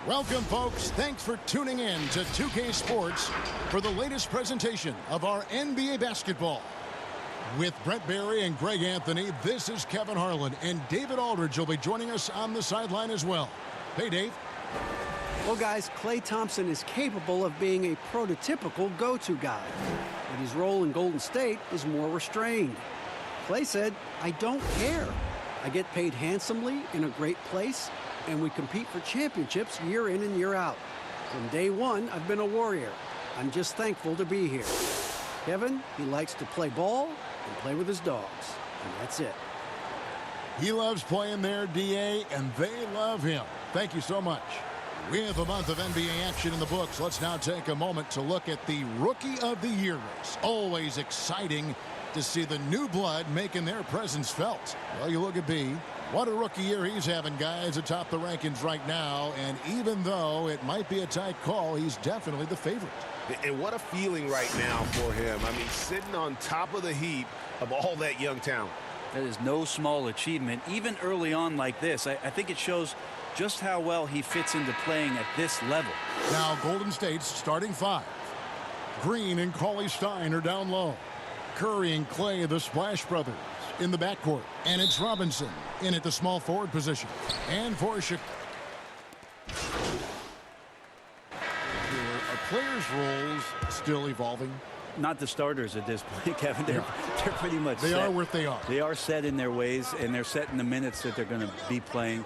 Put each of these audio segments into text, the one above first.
Welcome, folks. Thanks for tuning in to 2K Sports for the latest presentation of our NBA basketball. With Brent Barry and Greg Anthony, this is Kevin Harlan, and David Aldridge will be joining us on the sideline as well. Hey, Dave. Well, guys, Klay Thompson is capable of being a prototypical go-to guy, but his role in Golden State is more restrained. Klay said, "I don't care. I get paid handsomely in a great place, and we compete for championships year in and year out. From day one, I've been a warrior. I'm just thankful to be here." Kevin, he likes to play ball and play with his dogs, and that's it. He loves playing there, DA, and they love him. Thank you so much. With a month of NBA action in the books, let's now take a moment to look at the Rookie of the Year race. Always exciting to see the new blood making their presence felt. Well, you look at B. What a rookie year he's having, guys, atop the rankings right now. And even though it might be a tight call, he's definitely the favorite. And what a feeling right now for him. I mean, sitting on top of the heap of all that young talent. That is no small achievement, even early on like this. I think it shows just how well he fits into playing at this level. Now, Golden State's starting five. Green and Cauley-Stein are down low. Curry and Klay, the Splash Brothers, in the backcourt. And it's Robinson in at the small forward position. And for Chicago. Are players' roles still evolving? Not the starters at this point, Kevin. They're pretty much set. They are what they are. They are set in their ways, and they're set in the minutes that they're going to be playing.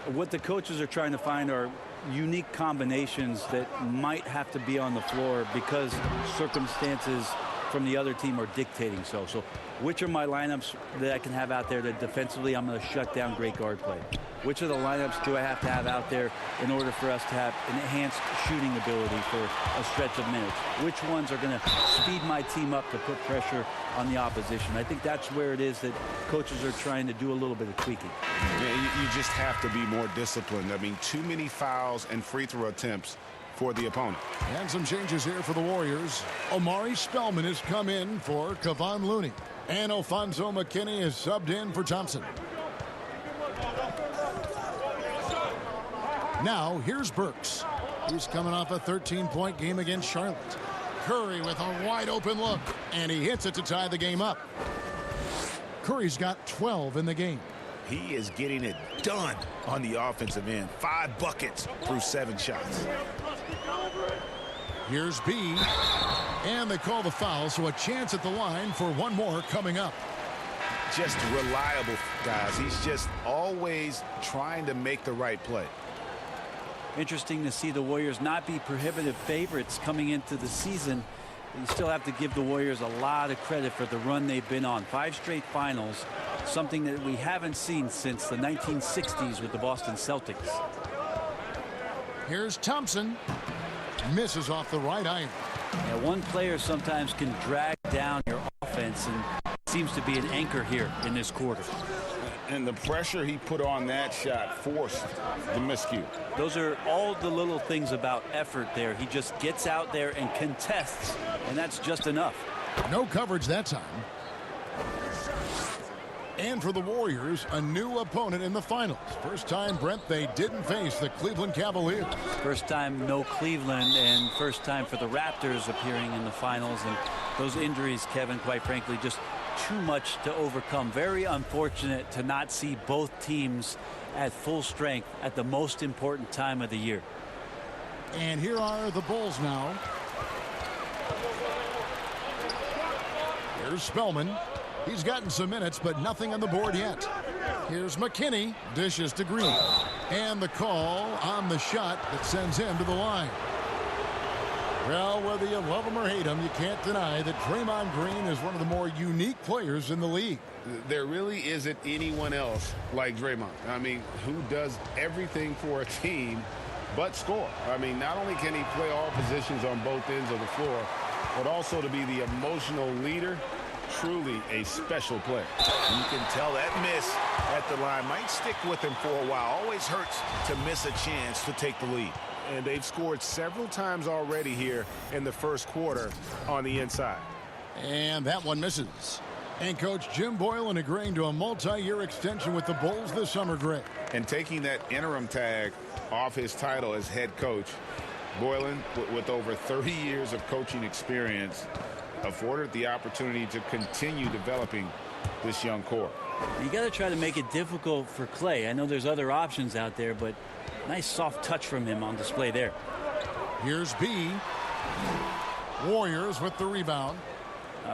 What the coaches are trying to find are unique combinations that might have to be on the floor because circumstances from the other team are dictating so. So which are my lineups that I can have out there that defensively I'm going to shut down great guard play? Which of the lineups do I have to have out there in order for us to have an enhanced shooting ability for a stretch of minutes? Which ones are going to speed my team up to put pressure on the opposition? I think that's where it is that coaches are trying to do a little bit of tweaking. Yeah, you just have to be more disciplined. I mean, too many fouls and free throw attempts for the opponent. And some changes here for the Warriors. Omari Spellman has come in for Kevon Looney. And Alfonso McKinney is subbed in for Thompson. Now, here's Burks. He's coming off a 13-point game against Charlotte. Curry with a wide-open look, and he hits it to tie the game up. Curry's got 12 in the game. He is getting it done on the offensive end. 5 buckets through 7 shots. Here's B. And they call the foul, so a chance at the line for one more coming up. Just reliable, guys. He's just always trying to make the right play. Interesting to see the Warriors not be prohibitive favorites coming into the season. You still have to give the Warriors a lot of credit for the run they've been on. 5 straight finals, something that we haven't seen since the 1960s with the Boston Celtics. Here's Thompson. Misses off the right iron. Yeah, one player sometimes can drag down your offense, and seems to be an anchor here in this quarter. And the pressure he put on that shot forced the miscue. Those are all the little things about effort there. He just gets out there and contests, and that's just enough. No coverage that time. And for the Warriors, a new opponent in the finals. First time, Brent, they didn't face the Cleveland Cavaliers. First time no Cleveland, and first time for the Raptors appearing in the finals. And those injuries, Kevin, quite frankly, just too much to overcome. Very unfortunate to not see both teams at full strength at the most important time of the year. And here are the Bulls now. Here's Spellman. He's gotten some minutes, but nothing on the board yet. Here's McKinney. Dishes to Green. And the call on the shot that sends him to the line. Well, whether you love him or hate him, you can't deny that Draymond Green is one of the more unique players in the league. There really isn't anyone else like Draymond. I mean, who does everything for a team but score. I mean, not only can he play all positions on both ends of the floor, but also to be the emotional leader. Truly a special player. You can tell that miss at the line might stick with him for a while. Always hurts to miss a chance to take the lead. And they've scored several times already here in the first quarter on the inside. And that one misses. And Coach Jim Boylan agreeing to a multi-year extension with the Bulls this summer, Greg. And taking that interim tag off his title as head coach, Boylan, with over 30 years of coaching experience, afforded the opportunity to continue developing this young core. You got to try to make it difficult for Clay. I know there's other options out there, but nice soft touch from him on display there. Here's B. Warriors with the rebound.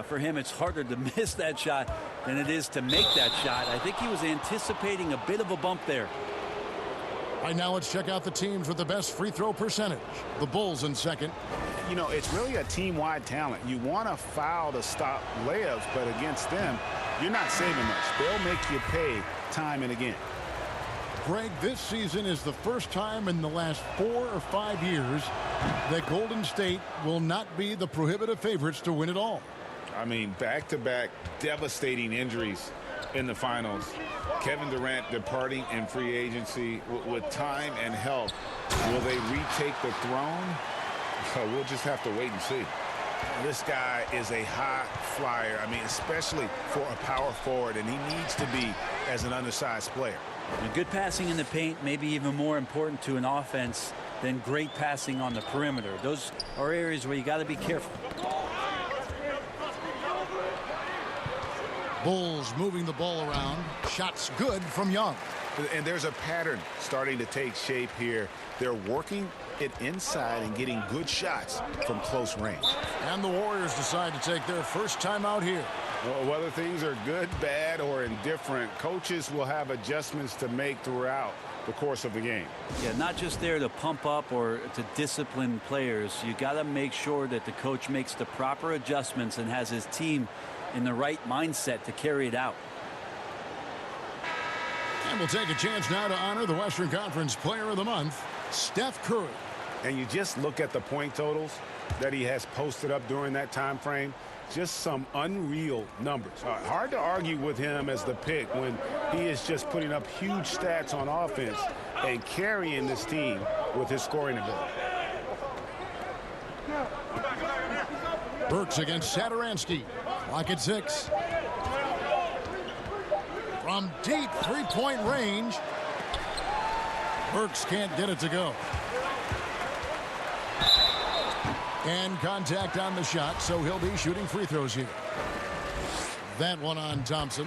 For him, it's harder to miss that shot than it is to make that shot. I think he was anticipating a bit of a bump there. All right, now let's check out the teams with the best free throw percentage. The Bulls in second. You know, it's really a team-wide talent. You want to foul to stop layups, but against them, you're not saving much. They'll make you pay time and again. Greg, this season is the first time in the last 4 or 5 years that Golden State will not be the prohibitive favorites to win it all. I mean, back-to-back devastating injuries in the finals. Kevin Durant departing in free agency with time and health. Will they retake the throne? We'll just have to wait and see. This guy is a high flyer. I mean, especially for a power forward, and he needs to be as an undersized player. And good passing in the paint may be even more important to an offense than great passing on the perimeter. Those are areas where you got to be careful. Bulls moving the ball around. Shots good from Young. And there's a pattern starting to take shape here. They're working it inside and getting good shots from close range. And the Warriors decide to take their first time out here. Well, whether things are good, bad, or indifferent, coaches will have adjustments to make throughout the course of the game. Yeah, not just there to pump up or to discipline players. You got to make sure that the coach makes the proper adjustments and has his team in the right mindset to carry it out. And we'll take a chance now to honor the Western Conference Player of the Month, Steph Curry. And you just look at the point totals that he has posted up during that time frame. Just some unreal numbers. Hard to argue with him as the pick when he is just putting up huge stats on offense and carrying this team with his scoring ability. Burks against Satoransky. Clock at 6. From deep three-point range. Burks can't get it to go. And contact on the shot, so he'll be shooting free throws here. That one on Thompson.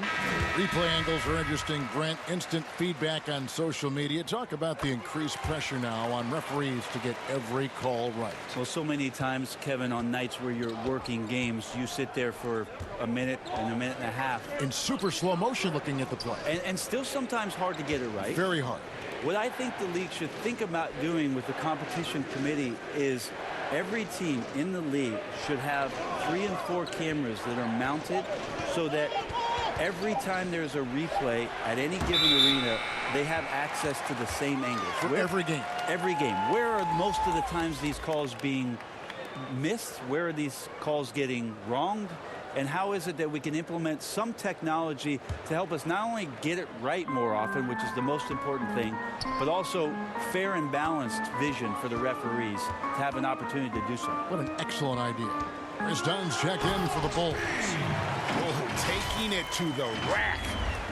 Replay angles are interesting, Brent. Instant feedback on social media. Talk about the increased pressure now on referees to get every call right. Well, so many times, Kevin, on nights where you're working games, you sit there for a minute and a half. In super slow motion looking at the play. And still sometimes hard to get it right. Very hard. What I think the league should think about doing with the competition committee is every team in the league should have 3 and 4 cameras that are mounted so that every time there's a replay at any given arena, they have access to the same angles. For every game. Every game. Where are most of the times these calls being missed? Where are these calls getting wronged? And how is it that we can implement some technology to help us not only get it right more often, which is the most important thing, but also fair and balanced vision for the referees to have an opportunity to do so. What an excellent idea. Chris Dunn's checked in for the Bulls. Oh, taking it to the rack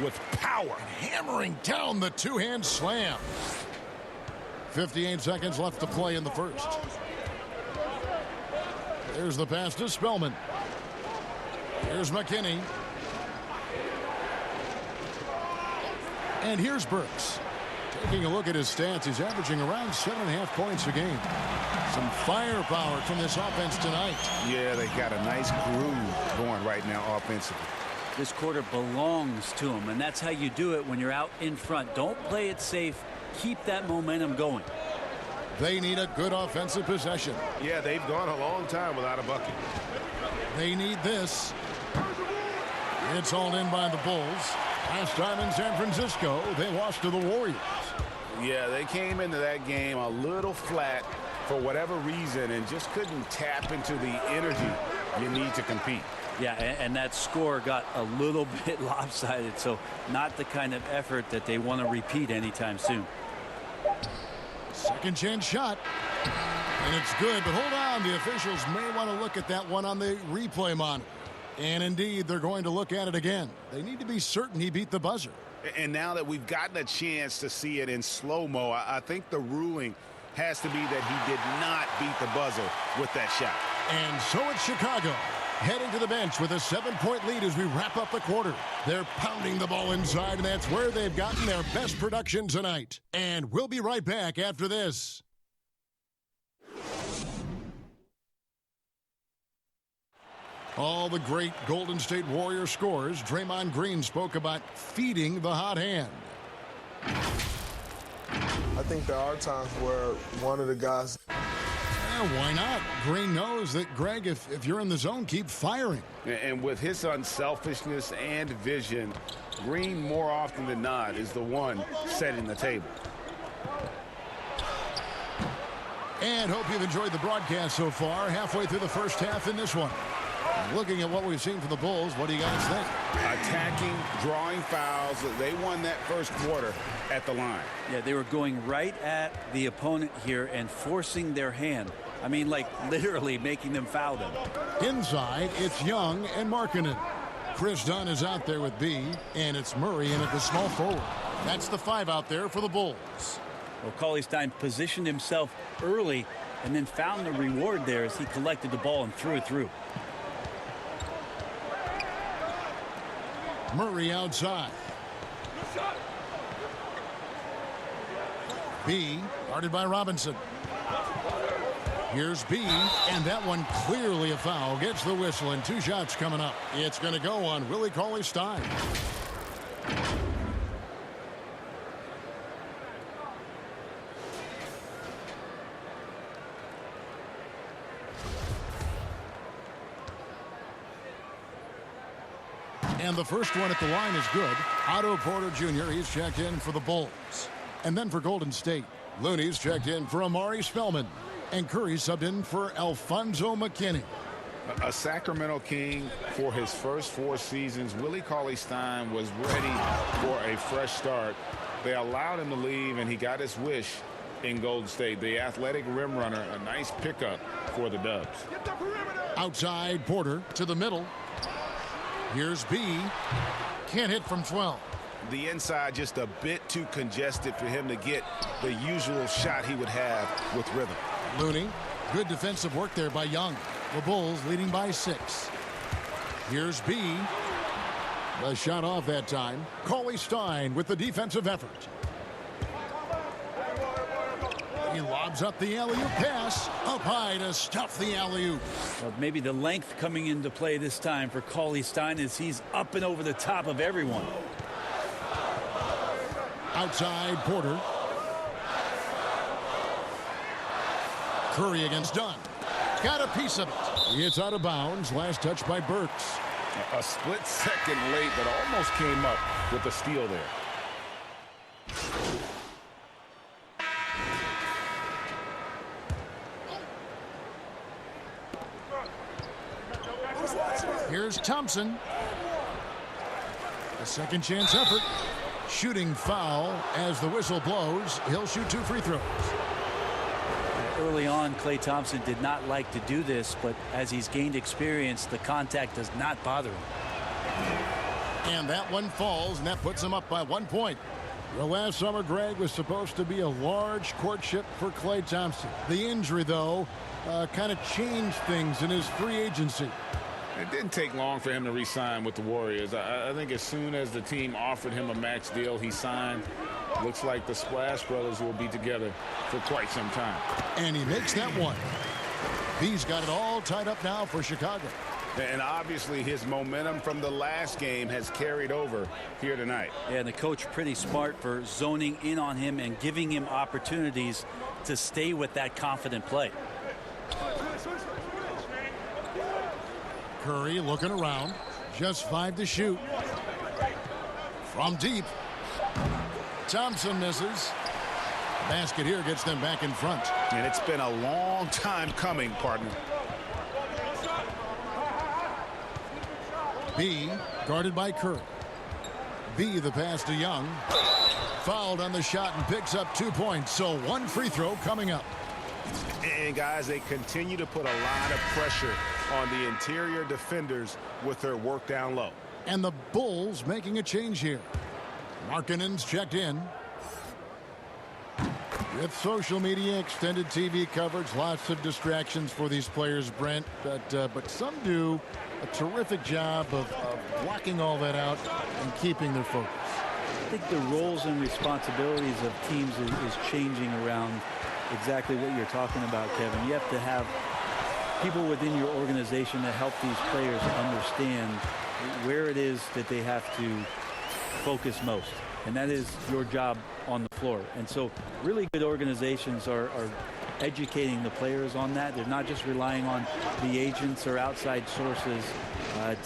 with power. Hammering down the two-hand slam. 58 seconds left to play in the first. There's the pass to Spellman. Here's McKinney. And here's Burks. Taking a look at his stats, he's averaging around 7.5 points a game. Some firepower from this offense tonight. Yeah, they got a nice groove going right now offensively. This quarter belongs to them, and that's how you do it when you're out in front. Don't play it safe. Keep that momentum going. They need a good offensive possession. Yeah, they've gone a long time without a bucket. They need this. It's hauled in by the Bulls. Last time in San Francisco, they lost to the Warriors. Yeah, they came into that game a little flat for whatever reason and just couldn't tap into the energy you need to compete. Yeah, and that score got a little bit lopsided, so not the kind of effort that they want to repeat anytime soon. Second chance shot. And it's good, but hold on. The officials may want to look at that one on the replay monitor. And indeed, they're going to look at it again. They need to be certain he beat the buzzer. And now that we've gotten a chance to see it in slow-mo, I think the ruling has to be that he did not beat the buzzer with that shot. And so it's Chicago heading to the bench with a 7-point lead as we wrap up the quarter. They're pounding the ball inside, and that's where they've gotten their best production tonight. And we'll be right back after this. All the great Golden State Warrior scores, Draymond Green spoke about feeding the hot hand. I think there are times where one of the guys... Why not? Green knows that, Greg, if you're in the zone, keep firing. And with his unselfishness and vision, Green, more often than not, is the one setting the table. And hope you've enjoyed the broadcast so far. Halfway through the first half in this one. Looking at what we've seen from the Bulls, what do you guys think? Attacking, drawing fouls. They won that first quarter at the line. Yeah, they were going right at the opponent here and forcing their hand. I mean, like literally making them foul them. Inside, it's Young and Markkanen. Chris Dunn is out there with B, and it's Murray in at the small forward. That's the 5 out there for the Bulls. Well, Cauley-Stein positioned himself early and then found the reward there as he collected the ball and threw it through. Murray outside. B, guarded by Robinson. Here's B, and that one clearly a foul. Gets the whistle, and 2 shots coming up. It's going to go on Willie Cauley-Stein. And the first one at the line is good. Otto Porter Jr., he's checked in for the Bulls. And then for Golden State, Looney's checked in for Amari Spellman. And Curry subbed in for Alfonzo McKinney. A Sacramento King for his first 4 seasons. Willie Cauley-Stein was ready for a fresh start. They allowed him to leave, and he got his wish in Golden State. The athletic rim runner, a nice pickup for the Dubs. Outside Porter to the middle. Here's B. Can't hit from 12. The inside just a bit too congested for him to get the usual shot he would have with rhythm. Looney, good defensive work there by Young. The Bulls leading by 6. Here's B. The shot off that time. Cauley-Stein with the defensive effort. He lobs up the alley-oop pass. Up high to stuff the alley-oop. Well, maybe the length coming into play this time for Cauley-Stein is he's up and over the top of everyone. Outside Porter. Curry against Dunn. Got a piece of it. It's out of bounds. Last touch by Burks. A split second late, but almost came up with a steal there. Here's Thompson. A second chance effort. Shooting foul as the whistle blows. He'll shoot 2 free throws. Early on, Klay Thompson did not like to do this, but as he's gained experience, the contact does not bother him. And that one falls, and that puts him up by 1 point. Well, last summer, Greg, was supposed to be a large courtship for Klay Thompson. The injury, though, kind of changed things in his free agency. It didn't take long for him to re-sign with the Warriors. I think as soon as the team offered him a max deal, he signed. Looks like the Splash Brothers will be together for quite some time. And he makes that one. He's got it all tied up now for Chicago. And obviously his momentum from the last game has carried over here tonight. Yeah, and the coach pretty smart for zoning in on him and giving him opportunities to stay with that confident play. Curry looking around. Just 5 to shoot. From deep. Thompson misses. Basket here gets them back in front. And it's been a long time coming, partner. B guarded by Curry. B the pass to Young. Fouled on the shot and picks up 2 points. So 1 free throw coming up. And guys, they continue to put a lot of pressure on the interior defenders with their work down low. And the Bulls making a change here. Markkanen's checked in. With social media, extended TV coverage, lots of distractions for these players, Brent. But some do a terrific job of blocking all that out and keeping their focus. I think the roles and responsibilities of teams is changing around exactly what you're talking about, Kevin. You have to have people within your organization that help these players understand where it is that they have to focus most. And that is your job on the floor. And so really good organizations are educating the players on that. They're not just relying on the agents or outside sources.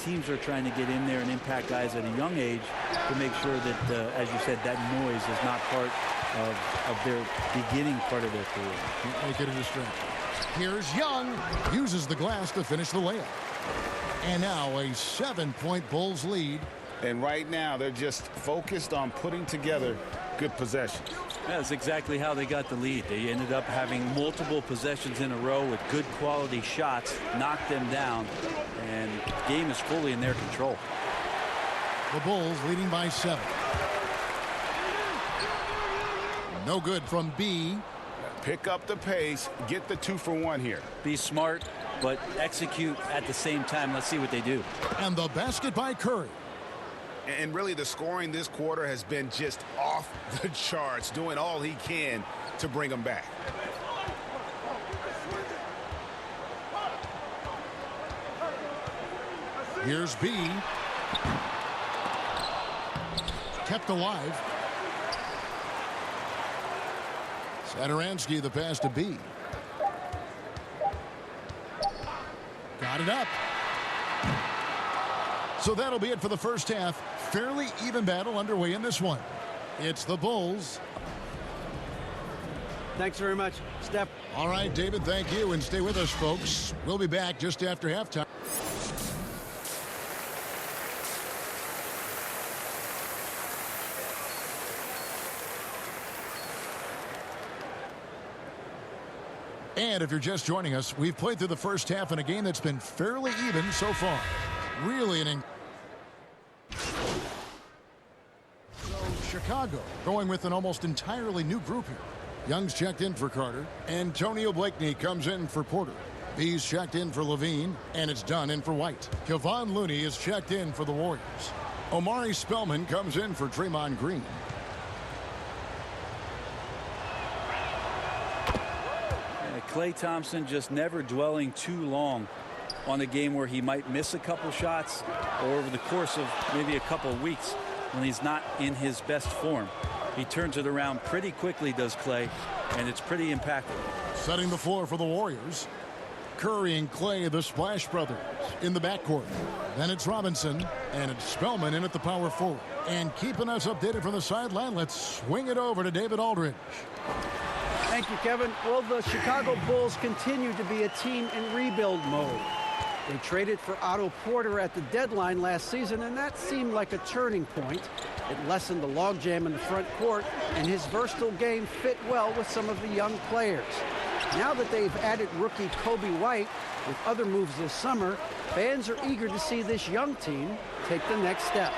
Teams are trying to get in there and impact guys at a young age to make sure that, as you said, that noise is not part of their beginning part of their career. Can't make it a distraction. Here's Young. Uses the glass to finish the layup. And now a 7-point Bulls lead. And right now, they're just focused on putting together good possessions. That's exactly how they got the lead. They ended up having multiple possessions in a row with good quality shots, knocked them down, and the game is fully in their control. The Bulls leading by 7. No good from B. Pick up the pace, get the 2-for-1 here. Be smart, but execute at the same time. Let's see what they do. And the basket by Curry. And really, the scoring this quarter has been just off the charts, doing all he can to bring them back. Here's B. Kept alive. Satoransky the pass to B. Got it up. So that'll be it for the first half. Fairly even battle underway in this one. It's the Bulls. Thanks very much, Steph. All right, David, thank you. And stay with us, folks. We'll be back just after halftime. And if you're just joining us, we've played through the first half in a game that's been fairly even so far. Really an Chicago going with an almost entirely new group here. Young's checked in for Carter. Antonio Blakeney comes in for Porter. B's checked in for Levine, and it's done in for White. Kevon Looney is checked in for the Warriors. Omari Spellman comes in for Draymond Green. Klay Thompson just never dwelling too long on a game where he might miss a couple shots or over the course of maybe a couple of weeks when he's not in his best form. He turns it around pretty quickly, does Klay, and it's pretty impactful. Setting the floor for the Warriors. Curry and Klay, the Splash Brothers, in the backcourt. Then it's Robinson, and it's Spellman in at the power forward. And keeping us updated from the sideline, let's swing it over to David Aldridge. Thank you, Kevin. Well, the Chicago Bulls continue to be a team in rebuild mode. They traded for Otto Porter at the deadline last season, and that seemed like a turning point. It lessened the logjam in the front court, and his versatile game fit well with some of the young players. Now that they've added rookie Kobe White with other moves this summer, fans are eager to see this young team take the next step.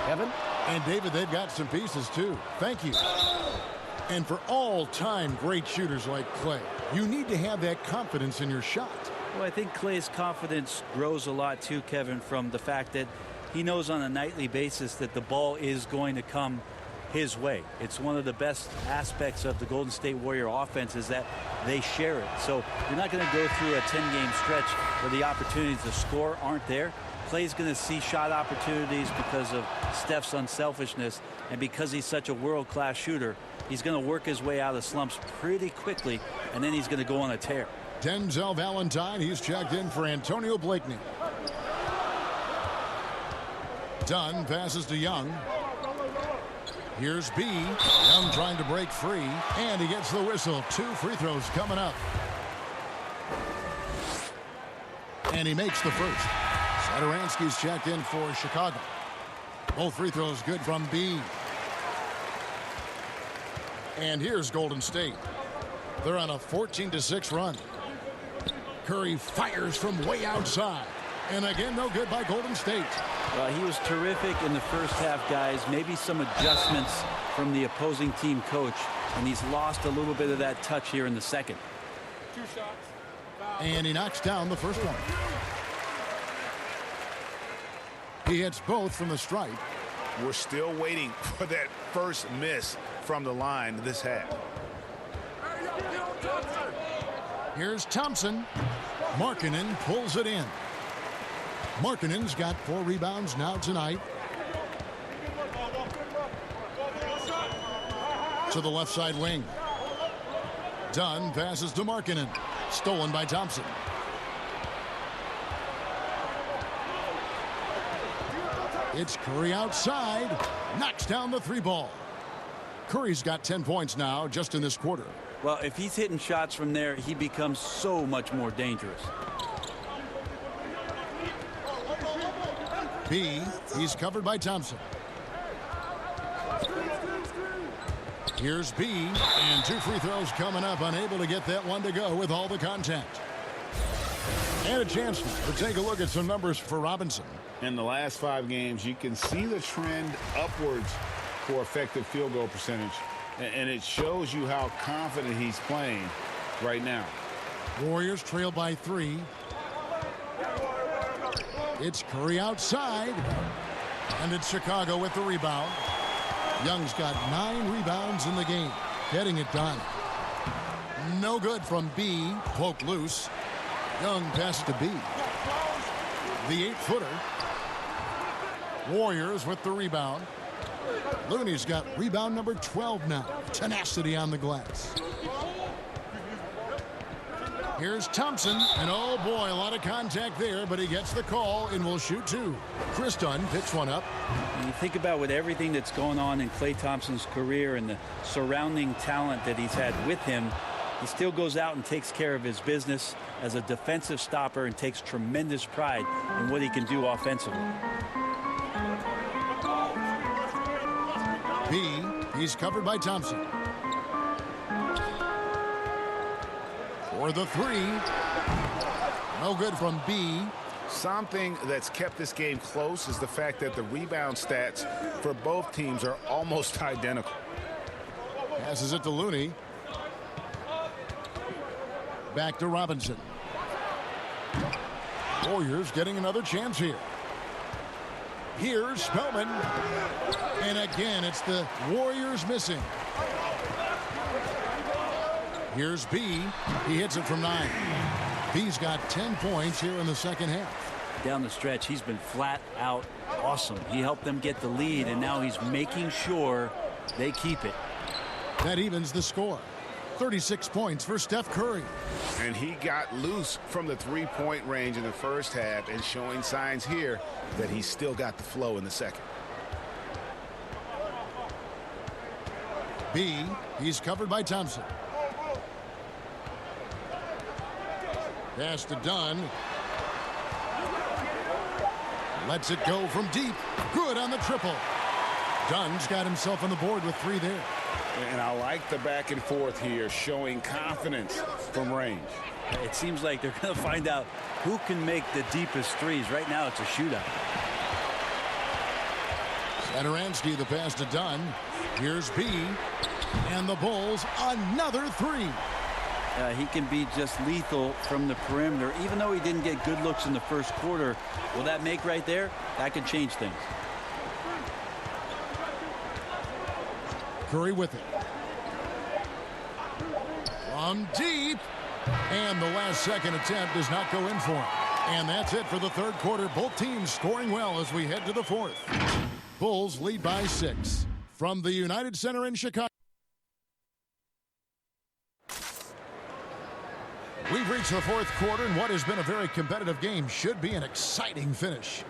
Kevin? And David, they've got some pieces too. Thank you. And for all-time great shooters like Klay, you need to have that confidence in your shot. Well, I think Klay's confidence grows a lot too, Kevin, from the fact that he knows on a nightly basis that the ball is going to come his way. It's one of the best aspects of the Golden State Warrior offense is that they share it. So you're not going to go through a 10-game stretch where the opportunities to score aren't there. Klay's going to see shot opportunities because of Steph's unselfishness, and because he's such a world-class shooter, he's going to work his way out of slumps pretty quickly, and then he's going to go on a tear. Denzel Valentine, he's checked in for Antonio Blakeney. Dunn passes to Young. Here's B. Young trying to break free, and he gets the whistle. 2 free throws coming up. And he makes the first. Satoransky's checked in for Chicago. Both free throws good from B. And here's Golden State. They're on a 14-6 run. Curry fires from way outside. And again, no good by Golden State. Well, he was terrific in the first half, guys. Maybe some adjustments from the opposing team coach, and he's lost a little bit of that touch here in the second. And he knocks down the first one. He hits both from the stripe. We're still waiting for that first miss from the line this half. Here's Thompson. Markkanen pulls it in. Markkanen's got 4 rebounds now tonight. To the left side wing. Dunn passes to Markkanen. Stolen by Thompson. It's Curry outside. Knocks down the 3 ball. Curry's got 10 points now just in this quarter. Well, if he's hitting shots from there, he becomes so much more dangerous. B, he's covered by Thompson. Here's B, and 2 free throws coming up, unable to get that one to go with all the contact. And a chance to take a look at some numbers for Robinson. In the last 5 games, you can see the trend upwards for effective field goal percentage, and it shows you how confident he's playing right now. Warriors trail by 3. It's Curry outside, and it's Chicago with the rebound. Young's got 9 rebounds in the game, getting it done. No good from B, poke loose. Young passes to B. The 8-footer. Warriors with the rebound. Looney's got rebound number 12 now. Tenacity on the glass. Here's Thompson, and oh boy, a lot of contact there, but he gets the call and will shoot 2. Chris Dunn picks one up. When you think about with everything that's going on in Klay Thompson's career and the surrounding talent that he's had with him, he still goes out and takes care of his business as a defensive stopper and takes tremendous pride in what he can do offensively. B, he's covered by Thompson. For the 3. No good from B. Something that's kept this game close is the fact that the rebound stats for both teams are almost identical. Passes it to Looney. Back to Robinson. Warriors getting another chance here. Here's Spellman. And again, it's the Warriors missing. Here's B. He hits it from 9. B's got 10 points here in the second half. Down the stretch, he's been flat out awesome. He helped them get the lead, and now he's making sure they keep it. That evens the score. 36 points for Steph Curry. And he got loose from the 3-point range in the first half and showing signs here that he's still got the flow in the second. B, he's covered by Thompson. Pass to Dunn. Lets it go from deep. Good on the triple. Dunn's got himself on the board with 3 there. And I like the back and forth here, showing confidence from range. It seems like they're going to find out who can make the deepest threes. Right now, it's a shootout. Satoransky, the pass to Dunn. Here's B. And the Bulls, another 3. He can be just lethal from the perimeter. Even though he didn't get good looks in the first quarter, will that make right there? That could change things. Curry with it. From deep. And the last second attempt does not go in for him. And that's it for the third quarter. Both teams scoring well as we head to the fourth. Bulls lead by 6. From the United Center in Chicago. We've reached the fourth quarter, and what has been a very competitive game should be an exciting finish.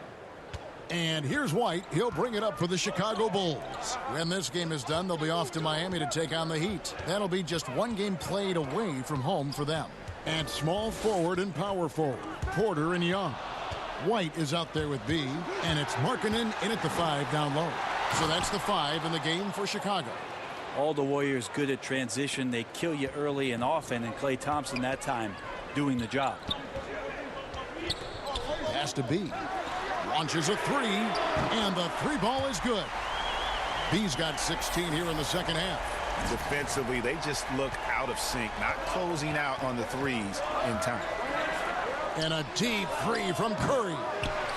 And here's White. He'll bring it up for the Chicago Bulls. When this game is done, they'll be off to Miami to take on the Heat. That'll be just 1 game played away from home for them. And small forward and power forward, Porter and Young. White is out there with B, and it's Markkanen in at the 5 down low. So that's the 5 in the game for Chicago. All the Warriors good at transition. They kill you early and often, and Klay Thompson that time doing the job. Has to be. Launches a three, and the three ball is good. B's got 16 here in the second half. Defensively, they just look out of sync, not closing out on the threes in time. And a deep three from Curry.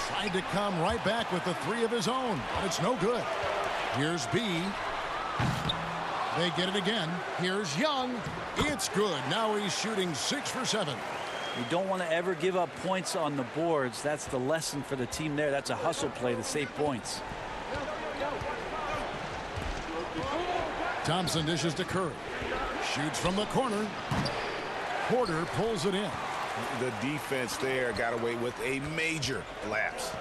Tried to come right back with the three of his own, but it's no good. Here's B. They get it again. Here's Young. It's good. Now he's shooting 6 for 7. You don't want to ever give up points on the boards. That's the lesson for the team there. That's a hustle play to save points. Thompson dishes to Curry. Shoots from the corner. Porter pulls it in. The defense there got away with a major lapse.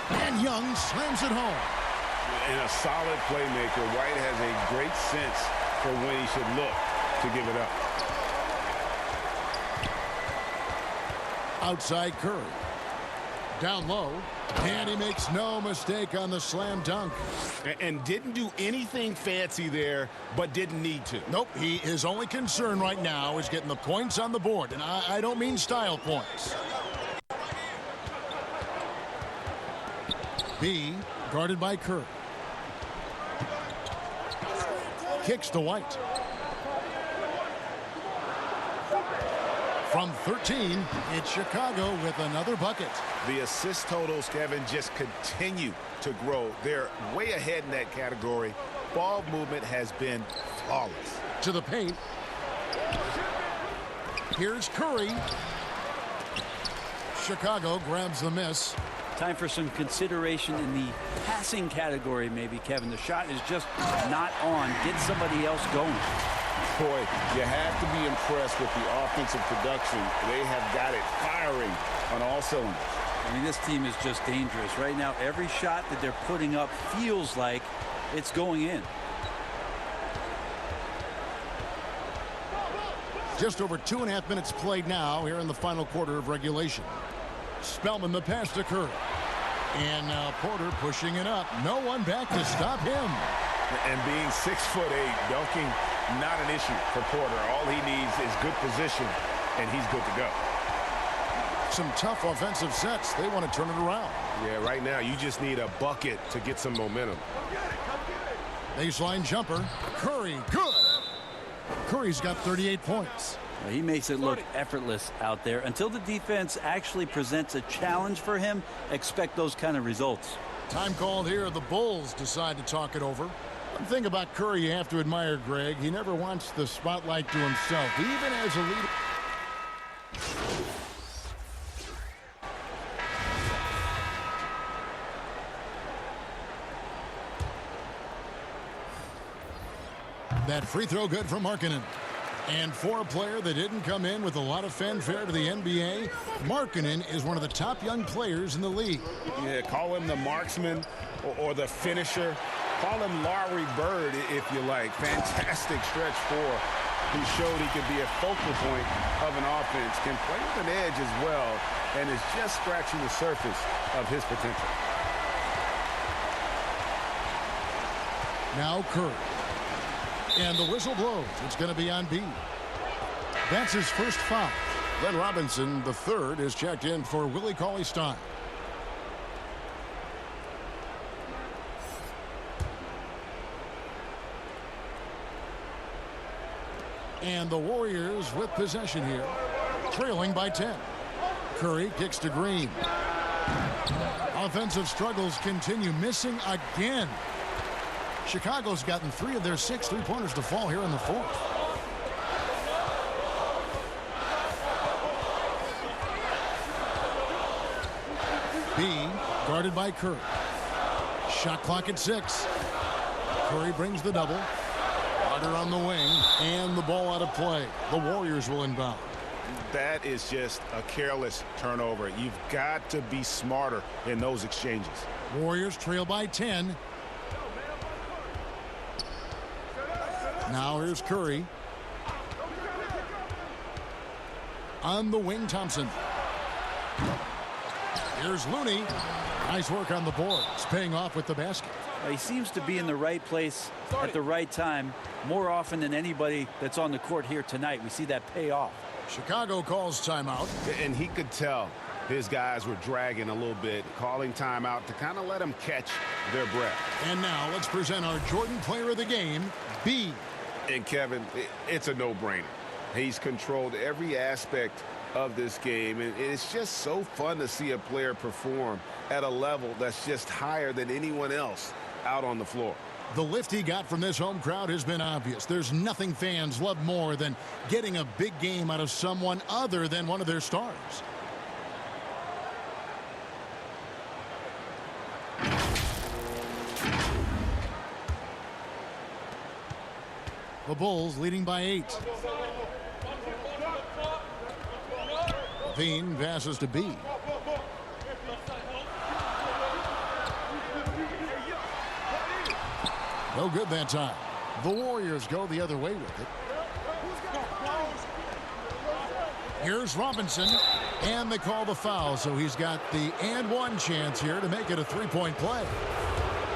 And Young slams it home. And a solid playmaker, White has a great sense for when he should look to give it up. Outside Curry. Down low. And he makes no mistake on the slam dunk. And didn't do anything fancy there, but didn't need to. Nope, his only concern right now is getting the points on the board. And I don't mean style points. B, guarded by Curry. Kicks to White. From 13, it's Chicago with another bucket. The assist totals, Kevin, just continue to grow. They're way ahead in that category. Ball movement has been flawless. To the paint. Here's Curry. Chicago grabs the miss. Time for some consideration in the passing category, maybe, Kevin. The shot is just not on. Get somebody else going. Boy, you have to be impressed with the offensive production. They have got it firing on all cylinders. I mean, this team is just dangerous. Right now, every shot that they're putting up feels like it's going in. Just over 2.5 minutes played now here in the final quarter of regulation. Spellman the pass to Curry. And now Porter pushing it up. No one back to stop him. And being 6'8", dunking, not an issue for Porter. All he needs is good position, and he's good to go. Some tough offensive sets. They want to turn it around. Yeah, right now you just need a bucket to get some momentum. Baseline jumper. Curry, good. Curry's got 38 points. He makes it look effortless out there. Until the defense actually presents a challenge for him, expect those kind of results. Time called here. The Bulls decide to talk it over. One thing about Curry you have to admire, Greg. He never wants the spotlight to himself, even as a leader. That free throw good from Markkanen. And for a player that didn't come in with a lot of fanfare to the NBA, Markkanen is one of the top young players in the league. Yeah, call him the marksman or the finisher. Call him Larry Bird, if you like. Fantastic stretch four. He showed he could be a focal point of an offense, can play with an edge as well, and is just scratching the surface of his potential. Now Curry. And the whistle blows. It's going to be on B. That's his first foul. Glenn Robinson, the third, is checked in for Willie Cauley-Stein. And the Warriors with possession here, trailing by 10. Curry kicks to Green. Offensive struggles continue, missing again. Chicago's gotten 3 of their 6 three-pointers to fall here in the fourth. B, guarded by Curry. Shot clock at 6. Curry brings the double. Carter on the wing, and the ball out of play. The Warriors will inbound. That is just a careless turnover. You've got to be smarter in those exchanges. Warriors trail by 10. Now here's Curry. On the wing, Thompson. Here's Looney. Nice work on the board. It's paying off with the basket. He seems to be in the right place at the right time more often than anybody that's on the court here tonight. We see that pay off. Chicago calls timeout. And he could tell his guys were dragging a little bit, calling timeout to kind of let them catch their breath. And now let's present our Jordan Player of the Game, B. And Kevin, it's a no-brainer. He's controlled every aspect of this game, and it's just so fun to see a player perform at a level that's just higher than anyone else out on the floor. The lift he got from this home crowd has been obvious. There's nothing fans love more than getting a big game out of someone other than one of their stars. The Bulls leading by 8. Levine passes to B. No good that time. The Warriors go the other way with it. Here's Robinson, and they call the foul, so he's got the and one chance here to make it a three-point play.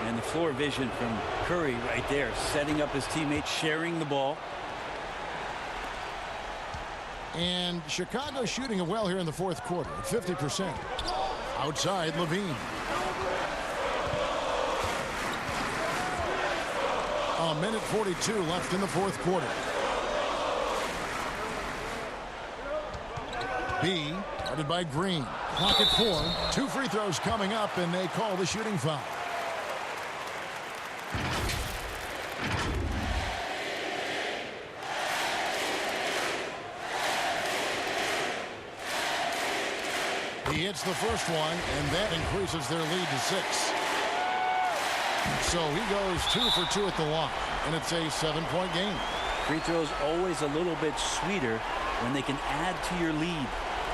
And the floor vision from Curry right there, setting up his teammates, sharing the ball. And Chicago shooting it well here in the fourth quarter at 50%. Outside, Levine. A minute 42 left in the fourth quarter. B, guarded by Green. Clock at 4. 2 free throws coming up, and they call the shooting foul. He hits the first one, and that increases their lead to 6. So he goes 2 for 2 at the line, and it's a 7-point game. Free throws always a little bit sweeter when they can add to your lead.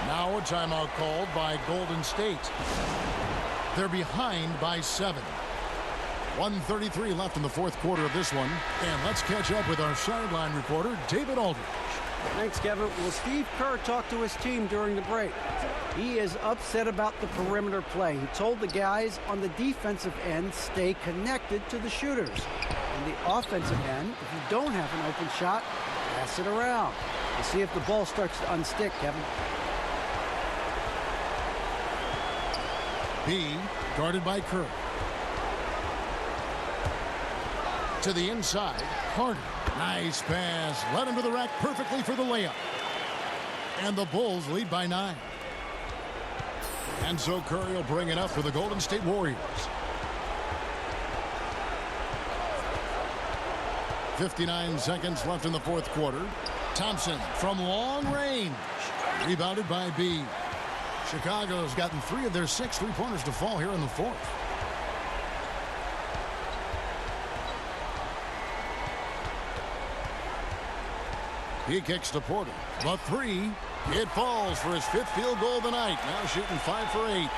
Now a timeout called by Golden State. They're behind by 7. 1:33 left in the fourth quarter of this one. And let's catch up with our sideline reporter, David Aldridge. Thanks, Kevin. Well, Steve Kerr talked to his team during the break. He is upset about the perimeter play. He told the guys on the defensive end stay connected to the shooters. On the offensive end, if you don't have an open shot, pass it around. We'll see if the ball starts to unstick, Kevin. B, guarded by Kerr. To the inside, Carter. Nice pass. Led him to the rack perfectly for the layup. And the Bulls lead by 9. And so Curry will bring it up for the Golden State Warriors. 59 seconds left in the fourth quarter. Thompson from long range. Rebounded by B. Chicago's gotten 3 of their 6 three-pointers to fall here in the fourth. He kicks to Porter. The 3. It falls for his 5th field goal of the night. Now shooting 5 for 8.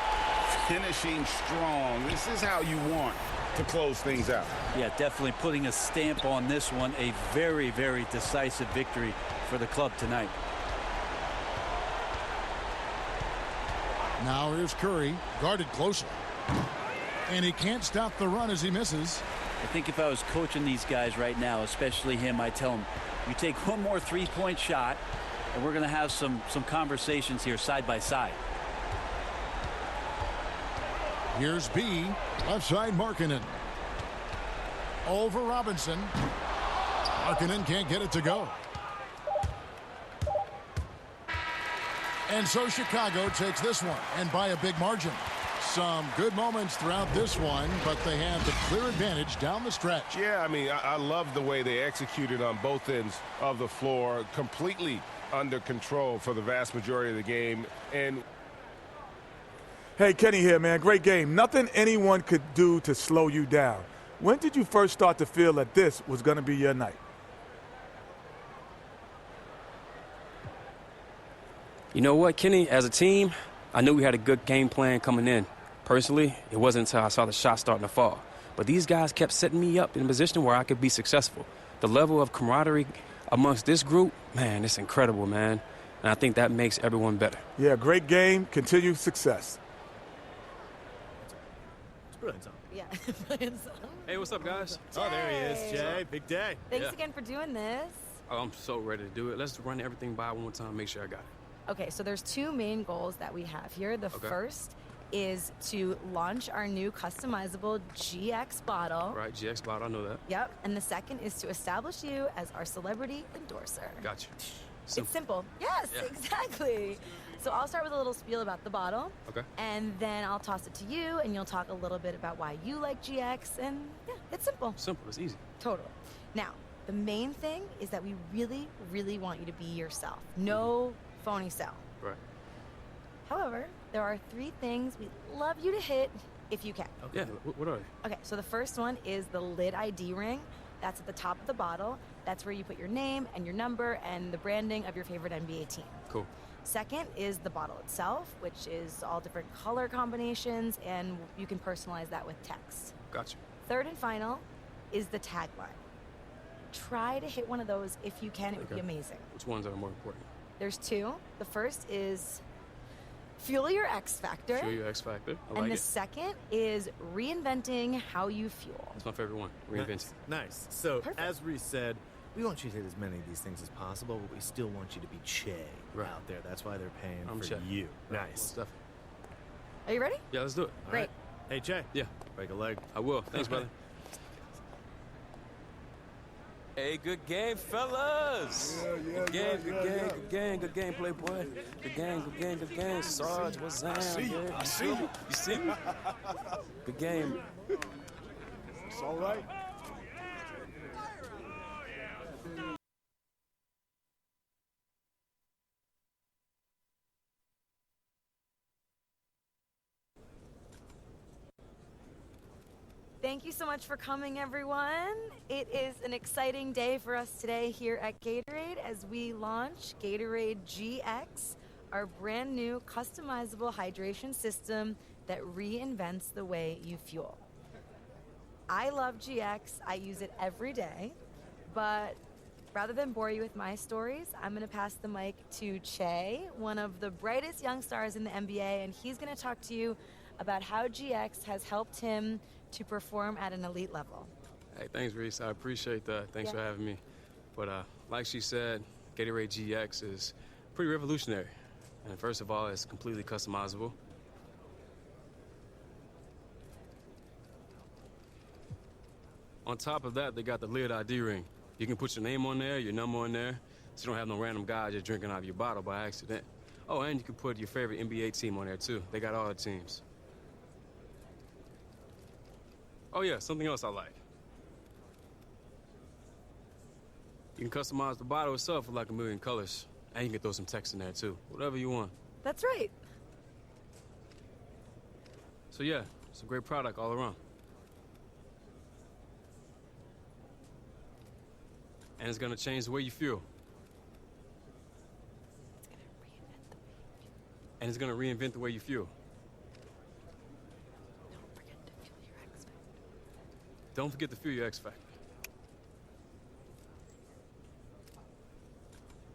Finishing strong. This is how you want to close things out. Yeah, definitely putting a stamp on this one. A very, very decisive victory for the club tonight. Now here's Curry, guarded closer. And he can't stop the run as he misses. I think if I was coaching these guys right now, especially him, I'd tell him, you take one more three-point shot, and we're going to have some conversations here side by side. Here's B, left side Markkanen. Over Robinson. Markkanen can't get it to go. And so Chicago takes this one, and by a big margin. Some good moments throughout this one, but they have the clear advantage down the stretch. Yeah, I mean, I love the way they executed on both ends of the floor, completely under control for the vast majority of the game. And hey, Kenny here, man. Great game. Nothing anyone could do to slow you down. When did you first start to feel that this was going to be your night? You know what, Kenny? As a team, I knew we had a good game plan coming in. Personally, it wasn't until I saw the shots starting to fall. But these guys kept setting me up in a position where I could be successful. The level of camaraderie amongst this group, man, it's incredible, man. And I think that makes everyone better. Yeah, great game. Continued success. It's brilliant. Yeah, brilliant. Hey, what's up, guys? Oh, there he is, Jay. Big day. Thanks again for doing this. Oh, I'm so ready to do it. Let's run everything by one more time, make sure I got it. Okay, so there's two main goals that we have here. The first is to launch our new customizable GX bottle. Right, GX bottle, I know that. Yep, and the second is to establish you as our celebrity endorser. Got you. It's simple. Yes, exactly. So I'll start with a little spiel about the bottle. Okay. And then I'll toss it to you, and you'll talk a little bit about why you like GX, and yeah, it's simple. Simple, it's easy. Totally. Now, the main thing is that we really, really want you to be yourself. No phony sell. Right. However, there are 3 things we'd love you to hit if you can. Okay. Yeah, what are they? Okay, so the first one is the lid ID ring. That's at the top of the bottle. That's where you put your name and your number and the branding of your favorite NBA team. Cool. Second is the bottle itself, which is all different color combinations, and you can personalize that with text. Gotcha. Third and final is the tagline. Try to hit one of those if you can. It would be amazing. Which ones are more important? There's 2. The first is Fuel Your X Factor. Fuel Your X Factor. I like and the it. second is Reinventing How You Fuel. That's my favorite one. Reinventing. Nice. So, Perfect. as Reese said, we want you to hit as many of these things as possible, but we still want you to be Che out there. That's why they're paying I'm for Che. you. Right, Nice. stuff. Are you ready? Yeah, let's do it. All Great. right. Hey, Che. Yeah. Break a leg. I will. Thanks, brother. Hey, good game, fellas. Good game, good game, Playboy. Good game. Sarge, what's that? I see you. You see me? Good game. It's all right. Thank you so much for coming, everyone. It is an exciting day for us today here at Gatorade as we launch Gatorade GX, our brand new customizable hydration system that reinvents the way you fuel. I love GX. I use it every day, but rather than bore you with my stories, I'm going to pass the mic to Che, one of the brightest young stars in the NBA, and he's going to talk to you about how GX has helped him to perform at an elite level. Hey, thanks, Reese. I appreciate that. Thanks for having me. But like she said, Gatorade GX is pretty revolutionary. And first of all, it's completely customizable. On top of that, they got the lid ID ring. You can put your name on there, your number on there, so you don't have no random guy just drinking out of your bottle by accident. Oh, and you can put your favorite NBA team on there, too. They got all the teams. Oh, yeah, something else I like. You can customize the bottle itself with like 1,000,000 colors. And you can throw some text in there, too. Whatever you want. That's right. So, yeah, it's a great product all around. And it's gonna change the way you feel. And it's gonna reinvent the way you feel. Don't forget to fuel your X Factor.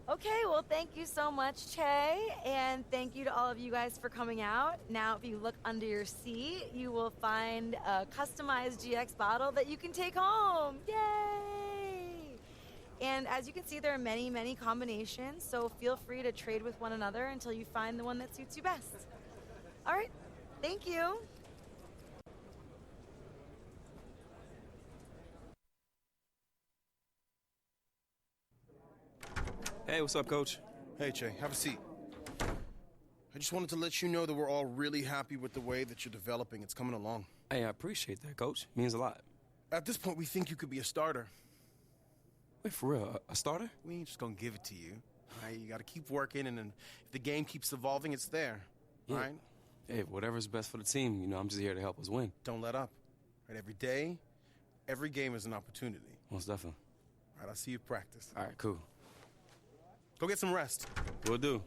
Okay, well, thank you so much, Che, and thank you to all of you guys for coming out. Now, if you look under your seat, you will find a customized GX bottle that you can take home. Yay! And as you can see, there are many, many combinations, so feel free to trade with one another until you find the one that suits you best. All right, thank you. Hey, what's up, Coach? Hey, Che, have a seat. I just wanted to let you know that we're all really happy with the way that you're developing. It's coming along. Hey, I appreciate that, Coach. Means a lot. At this point, we think you could be a starter. Wait, for real? A starter? We ain't just gonna give it to you. Right? You gotta keep working, and then if the game keeps evolving, it's there. Yeah. Right? Hey, whatever's best for the team. You know, I'm just here to help us win. Don't let up. Right? Every day, every game is an opportunity. Most definitely. All right, I'll see you practice. All right, cool. Go get some rest. Will do.